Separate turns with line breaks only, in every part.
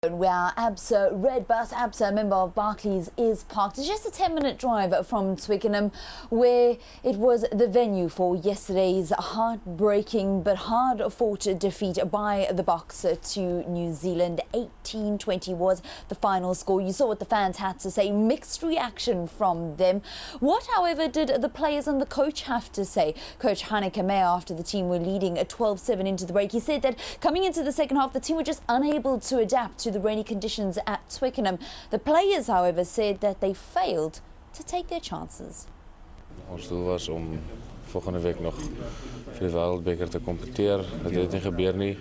Where Red Bus ABSA, a member of Barclays, is parked. It's just a 10-minute drive from Twickenham, where it was the venue for yesterday's heartbreaking but hard-fought defeat by the Boks to New Zealand. 18-20 was the final score. You saw what the fans had to say. Mixed reaction from them. What, however, did the players and the coach have to say? Coach Hanneke Meyer, after the team were leading at 12-7 into the break, he said that coming into the second half, the team were just unable to adapt to the rainy conditions at Twickenham. The players, however, said that they failed to take their chances.
Ons doel was om volgende week nog vir die wêreldbeker te kompeteer. Dit het nie gebeur nie.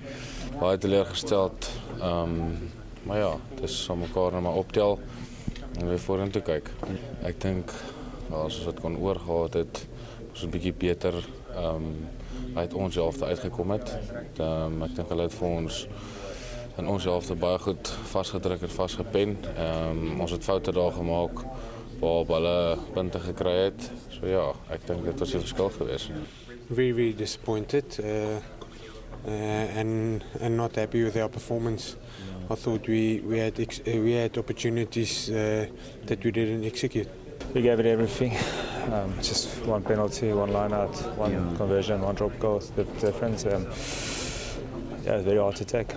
Baie teleurgesteld. Maar ja, het is om mekaar nou maar optel en weer vorentoe kyk. Ek dink as ons dit kon oorgehad het, was 'n bietjie beter uit ons helfte uitgekom het. Ek dink hulle het vir ons en ons helfte baie goed vasgedruk en vasgepen. Ons het foute daar gemaak waarop hulle punte gekry het. So ja, ek dink dit was 'n verskil geweest.
Very disappointed and not happy with our performance. I thought we had opportunities that we didn't execute.
We gave it everything. Just one penalty, one line out, one conversion, one drop goal. The difference. Yeah, it's very hard to take.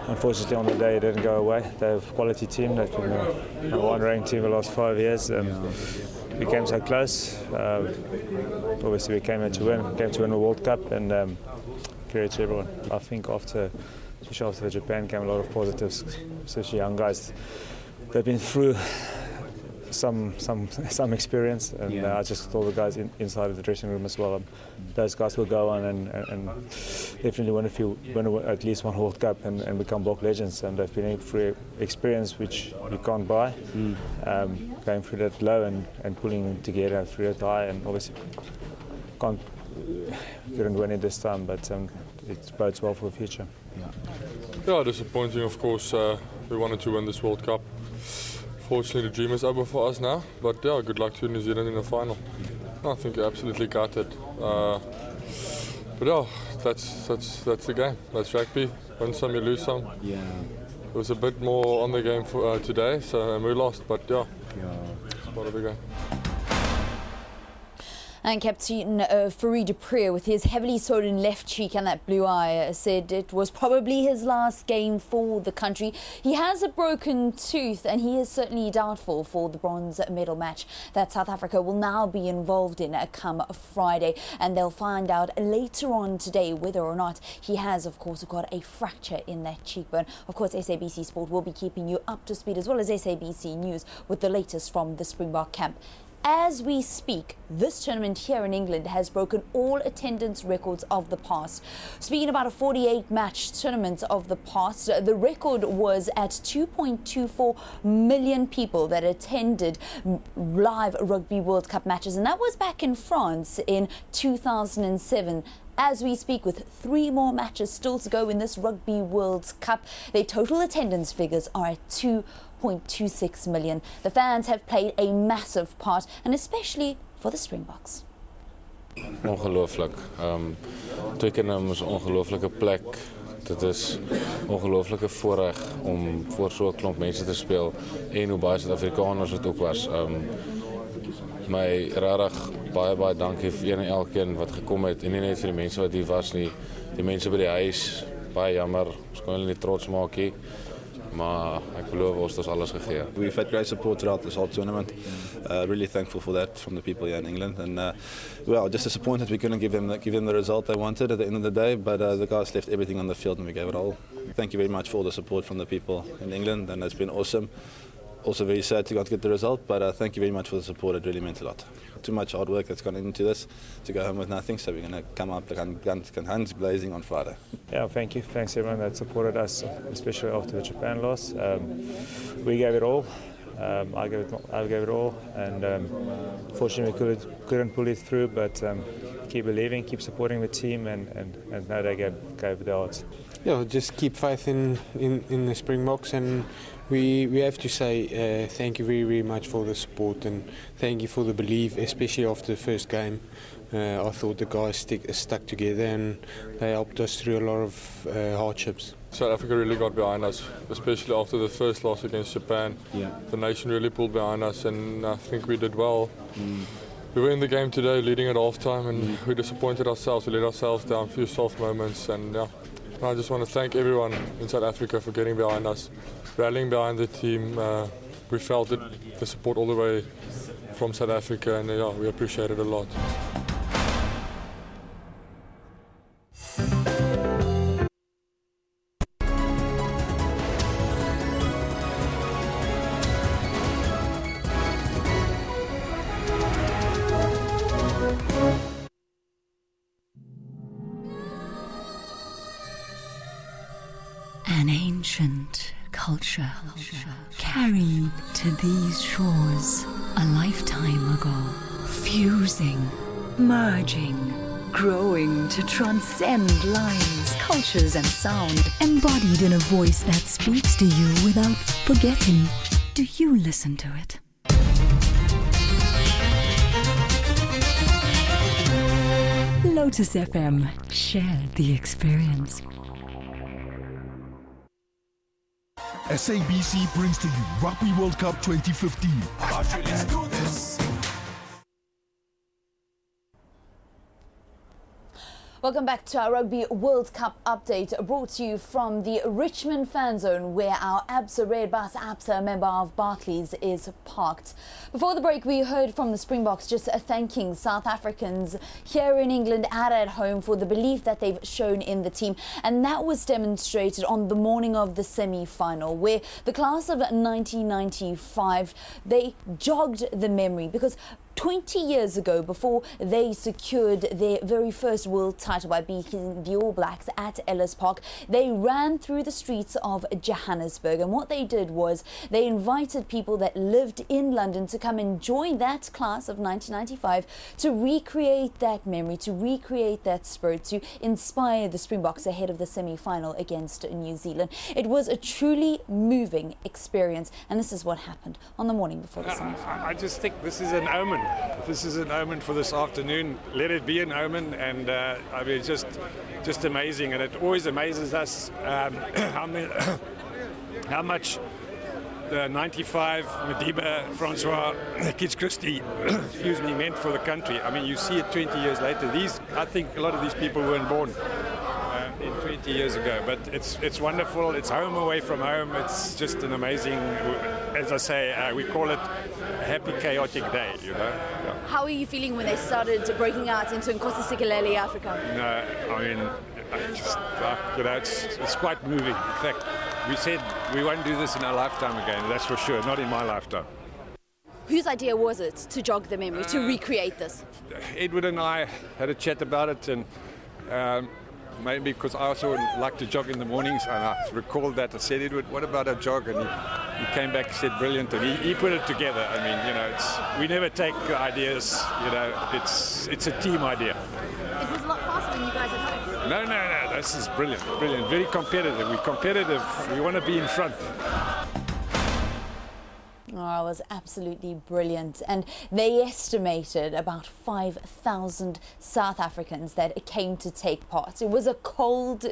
Unfortunately, on the day, it didn't go away. They're a quality team. They've been a one-ranked team the last 5 years. We came so close. Obviously, we came to win a World Cup, and credit to everyone. I think especially after the Japan came a lot of positives, especially young guys. They've been through some experience, and I just told the guys inside of the dressing room as well. Those guys will go on and definitely win at least one World Cup and become Block legends. And they've been through experience which you can't buy. Going through that low and pulling together through that high, and obviously couldn't win it this time, but it bodes well for the future.
Yeah, disappointing, of course. We wanted to win this World Cup. Fortunately, the dream is over for us now, but yeah, good luck to New Zealand in the final. I think you're absolutely gutted. But yeah, that's the game. That's rugby. Win some, you lose some. It was a bit more on the game for today, and we lost, but yeah, it's part of the game.
And Captain Fourie du Preez, with his heavily swollen left cheek and that blue eye, said it was probably his last game for the country. He has a broken tooth, and he is certainly doubtful for the bronze medal match that South Africa will now be involved in come Friday. And they'll find out later on today whether or not he has, of course, got a fracture in that cheekbone. Of course, SABC Sport will be keeping you up to speed, as well as SABC News, with the latest from the Springbok camp. As we speak, this tournament here in England has broken all attendance records of the past. Speaking about a 48-match tournament of the past, the record was at 2.24 million people that attended live Rugby World Cup matches, and that was back in France in 2007. As we speak, with 3 more matches still to go in this Rugby World Cup, their total attendance figures are at 2.26 million. The fans have played a massive part, and especially for the Springboks.
Ongelooflijk. Twickenham is 'n ongelooflike plek. Dit is 'n ongelooflike voorreg om voor so 'n klomp mense te speel en hoe baie Suid-Afrikaners dit ook was. My regtig baie dankie vir een en elkeen wat gekom het, en nie net vir die mense wat hier was nie. Die mense by die huis, baie jammer, ons kon hulle nie trots maak nie, maar ek beloof ons het alles gegee.
We've had great support throughout this whole tournament. Really thankful for that from the people here in England, and well, just disappointed we couldn't give them the result they wanted at the end of the day, but the guys left everything on the field and we gave it all. Thank you very much for all the support from the people in England, and it's been awesome. Also very sad to not get the result, but thank you very much for the support. It really meant a lot. Too much hard work that's gone into this to go home with nothing, so we're going to come up guns blazing on Friday.
Yeah, thank you. Thanks everyone that supported us, especially after the Japan loss. We gave it all. I gave it all, and fortunately we couldn't pull it through, but keep believing, keep supporting the team, and now they gave the odds.
Yeah, just keep faith in the Springboks, and we have to say thank you very, very much for the support, and thank you for the belief, especially after the first game. I thought the guys stuck together and they helped us through a lot of hardships.
South Africa really got behind us, especially after the first loss against Japan.
Yeah.
The nation really pulled behind us, and I think we did well. We were in the game today leading at half-time, and we disappointed ourselves. We let ourselves down, a few soft moments, and I just want to thank everyone in South Africa for getting behind us, rallying behind the team. We felt it, the support all the way from South Africa, and we appreciate it a lot.
An ancient culture carried to these shores a lifetime ago, fusing, merging, growing to transcend lines, cultures and sound, embodied in a voice that speaks to you without forgetting. Do you listen to it? Lotus FM, share the experience.
SABC brings to you Rugby World Cup 2015. Let's do this.
Welcome back to our Rugby World Cup update, brought to you from the Richmond fan zone, where our ABSA Red Bus ABSA member of Barclays is parked. Before the break, we heard from the Springboks just thanking South Africans here in England and at home for the belief that they've shown in the team, and that was demonstrated on the morning of the semi-final, where the class of 1995, they jogged the memory, because 20 years ago, before they secured their very first world title by beating the All Blacks at Ellis Park, they ran through the streets of Johannesburg, and what they did was they invited people that lived in London to come and join that class of 1995 to recreate that memory, to recreate that spirit, to inspire the Springboks ahead of the semi-final against New Zealand. It was a truly moving experience, and this is what happened on the morning before the semi-final.
I just think this is an omen. This is an omen for this afternoon. Let it be an omen, and I mean, just amazing. And it always amazes us how much the 95 Madiba, Francois, Kitch Christie, excuse me, meant for the country. I mean, you see it 20 years later. I think a lot of these people weren't born in 20 years ago, but it's wonderful. It's home away from home. It's just an amazing, as I say, we call it a happy chaotic day, you know. Yeah.
How are you feeling when they started breaking out into Nkosi Sikelel Africa?
No, I mean, it's quite moving. In fact, we said we won't do this in our lifetime again, that's for sure, not in my lifetime.
Whose idea was it to jog the memory, to recreate this?
Edward and I had a chat about it, and maybe because I also like to jog in the mornings, and I recalled that. I said, Edward, what about a jog? And he came back and said, brilliant, and he put it together. I mean, you know, we never take ideas, you know, it's a team idea.
It was a lot faster than you guys had hoped.
No, this is brilliant, very competitive. We're competitive, we want to be in front.
Oh, it was absolutely brilliant, and they estimated about 5,000 South Africans that came to take part. It was a cold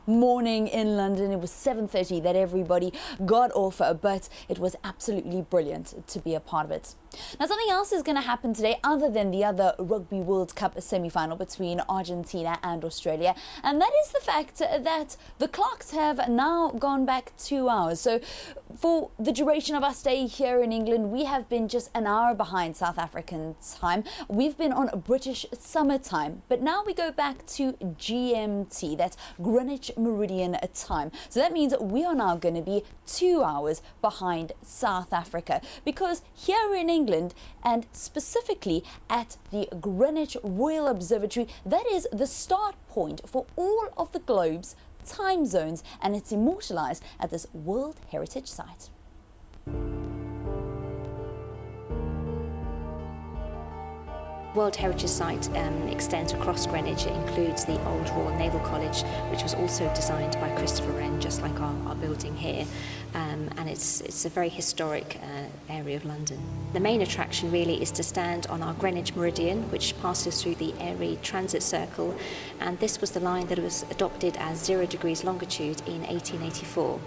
morning in London. It was 7:30 that everybody got off, but it was absolutely brilliant to be a part of it. Now, something else is going to happen today other than the other Rugby World Cup semi-final between Argentina and Australia, and that is the fact that the clocks have now gone back 2 hours. So for the duration of our stay here in England, we have been just an hour behind South African time. We've been on British summer time, but now we go back to GMT, that's Greenwich Meridian time. So that means that we are now going to be 2 hours behind South Africa, because here in England, and specifically at the Greenwich Royal Observatory, that is the start point for all of the globe's time zones, and it's immortalized at this World Heritage Site.
World Heritage Site extends across Greenwich. It includes the old Royal Naval College, which was also designed by Christopher Wren, just like our building here. And it's a very historic area of London. The main attraction really is to stand on our Greenwich Meridian, which passes through the Erie Transit Circle, and this was the line that was adopted as 0 degrees longitude in 1884.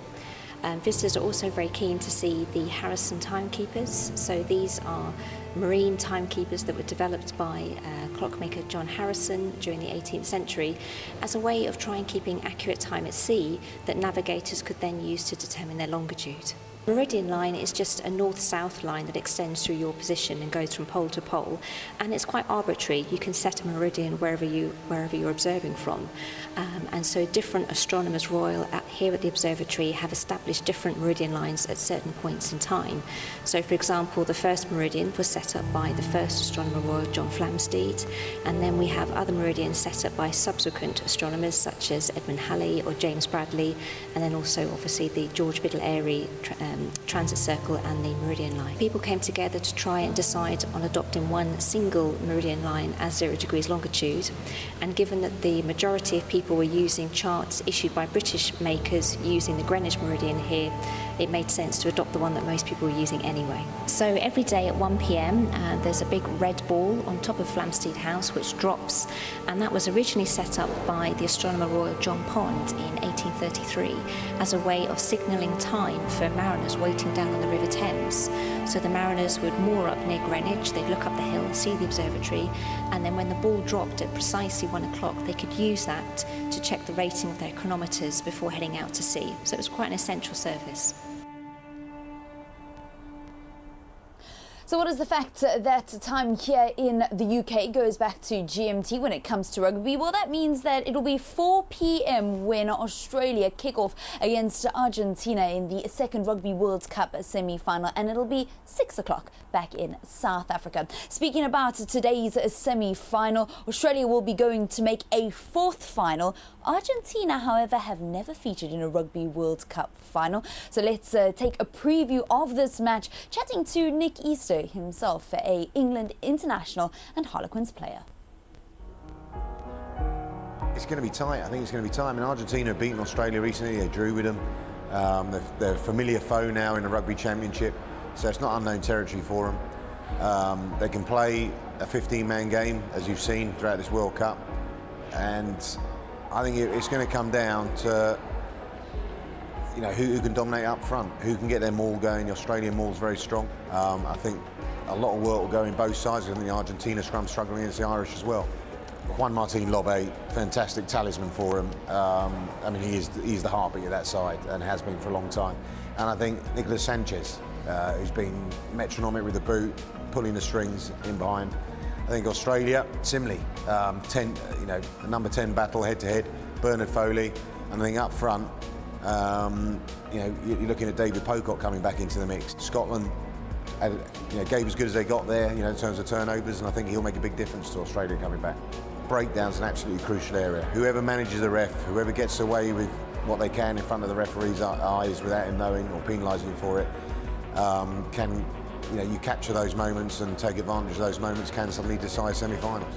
Visitors are also very keen to see the Harrison timekeepers. So these are marine timekeepers that were developed by clockmaker John Harrison during the 18th century as a way of trying keeping accurate time at sea that navigators could then use to determine their longitude. Meridian line is just a north-south line that extends through your position and goes from pole to pole, and it's quite arbitrary. You can set a meridian wherever you're observing from, and so different astronomers royal here at the observatory have established different meridian lines at certain points in time. So, for example, the first meridian was set up by the first astronomer royal, John Flamsteed, and then we have other meridians set up by subsequent astronomers such as Edmund Halley or James Bradley, and then also obviously the George Biddle Airy Transit Circle and the Meridian Line. People came together to try and decide on adopting one single meridian line as 0 degrees longitude, and given that the majority of people were using charts issued by British makers using the Greenwich Meridian here, it made sense to adopt the one that most people were using anyway. So every day at 1 p.m. There's a big red ball on top of Flamsteed House which drops, and that was originally set up by the Astronomer Royal John Pond in 1833 as a way of signalling time for mariners waiting down on the River Thames. So the mariners would moor up near Greenwich, they'd look up the hill, see the observatory, and then when the ball dropped at precisely 1 o'clock, they could use that to check the rating of their chronometers before heading out to sea. So it was quite an essential service.
So what is the fact that time here in the UK goes back to GMT when it comes to rugby? Well, that means that it'll be 4 p.m. when Australia kick off against Argentina in the second Rugby World Cup semi-final, and it'll be 6 o'clock back in South Africa. Speaking about today's semi-final, Australia will be going to make a fourth final. Argentina, however, have never featured in a Rugby World Cup final. So let's take a preview of this match, chatting to Nick Easter himself, a England international and Harlequins player.
It's going to be tight. I think it's going to be tight. I mean, Argentina have beaten Australia recently. They drew with them. They're a familiar foe now in the Rugby Championship, so it's not unknown territory for them. They can play a 15-man game, as you've seen throughout this World Cup, and I think it's going to come down to, you know, who can dominate up front, who can get their maul going. The Australian maul's very strong. I think a lot of work will go in both sides. I think the Argentina scrum struggling against the Irish as well. Juan Martin Lobe, fantastic talisman for him. I mean, he's the heartbeat of that side and has been for a long time. And I think Nicolas Sanchez, who's been metronomic with the boot, pulling the strings in behind. I think Australia, similarly, a number 10 battle head-to-head, Bernard Foley, and I think up front, you're looking at David Pocock coming back into the mix. Scotland gave as good as they got there, in terms of turnovers, and I think he'll make a big difference to Australia coming back. Breakdown's an absolutely crucial area. Whoever manages the ref, whoever gets away with what they can in front of the referee's eyes without him knowing or penalising him for it, you capture those moments and take advantage of those moments, can suddenly decide semi-finals.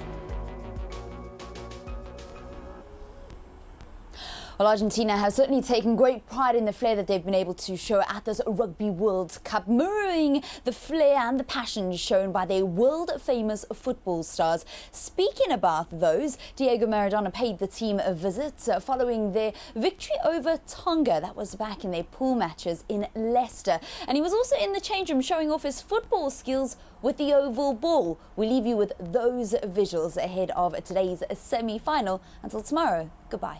Well, Argentina has certainly taken great pride in the flair that they've been able to show at this Rugby World Cup, mirroring the flair and the passion shown by their world-famous football stars. Speaking about those, Diego Maradona paid the team a visit following their victory over Tonga. That was back in their pool matches in Leicester. And he was also in the change room showing off his football skills with the oval ball. We leave you with those visuals ahead of today's semi-final. Until tomorrow, goodbye.